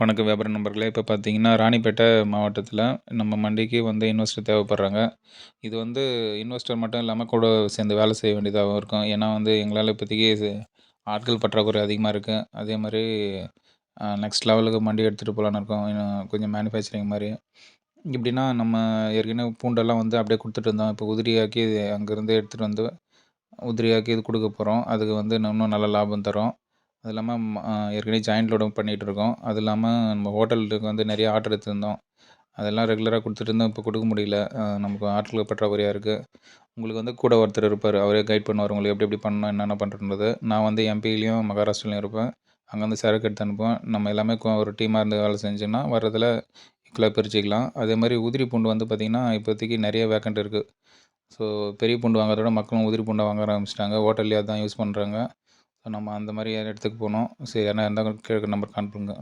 வணக்கம் வியாபார நண்பர்களே. இப்போ பார்த்தீங்கன்னா, ராணிப்பேட்டை மாவட்டத்தில நம்ம மண்டிக்கு வந்து இன்வெஸ்டர் தேவைப்படுறாங்க. இது வந்து இன்வெஸ்டர் மட்டும் இல்லாம கூட சேர்ந்து வேலை செய்ய வேண்டியதாகவும் இருக்கும். ஏன்னா வந்து எங்களால இப்போதைக்கு ஆட்கள் பற்றாக்குறை அதிகமா இருக்கு. அதேமாரி நெக்ஸ்ட் லெவலுக்கு மண்டி எடுத்துகிட்டு போலான்னு இருக்கோம். இன்னும் கொஞ்சம் மேனுஃபேக்சரிங் மாரி. எப்படின்னா, நம்ம ஏற்கனவே பூண்டெல்லாம் வந்து அப்படியே குடுத்துட்டு இருந்தோம். இப்போ உதிரியாக்கி அங்கேருந்து எடுத்துகிட்டு வந்து உதிரியாக்கி இது குடுக்க போறோம். அதுக்கு வந்து இன்னும் நல்ல லாபம் தரும். அது இல்லாம ஏற்கனவே ஜாயிண்ட் லோடும் பண்ணிகிட்ருக்கோம். அது இல்லாம நம்ம ஹோட்டலுக்கு வந்து நிறைய ஆர்டர் எடுத்திருந்தோம். அதெல்லாம் ரெகுலரா குடுத்துட்டு இருந்தோம். இப்போ குடுக்க முடியல. நமக்கு ஆட்கள் பற்றாக்குறையா இருக்கு. உங்களுக்கு வந்து கூட ஒருத்தர் இருப்பாரு. அவரே கைட் பண்ணுவாரு. உங்களுக்கு எப்படி எப்படி பண்ணணும், என்னென்ன பண்ணுறதுன்றது. நான் வந்து எம்பிலயும், மகாராஷ்டிராலயும் இருப்பேன். அங்க வந்து சரக்கு எடுத்து அனுப்புவேன். நம்ம எல்லாமே ஒரு டீமா இருந்து வேலை செஞ்சோம்னா, வர்றதில ஈக்குவலா பிரிச்சுக்கலாம். அதேமாரி உதிரி பூண்டு வந்து பார்த்திங்கன்னா, இப்போதைக்கு நிறைய வேக்கண்ட் இருக்கு. ஸோ பெரிய பூண்டு வாங்குறத விட மக்களும் உதிரி பூண்ட வாங்க ஆரம்பிச்சுட்டாங்க. ஹோட்டல்லேயே அதான் யூஸ் பண்ணுறாங்க. ஸோ நம்ம அந்த மாரி இடத்துக்கு போனோம். சரி யாருனா இருந்தா கீழ இருக்க நம்பருக்கு கால் பண்ணுங்க.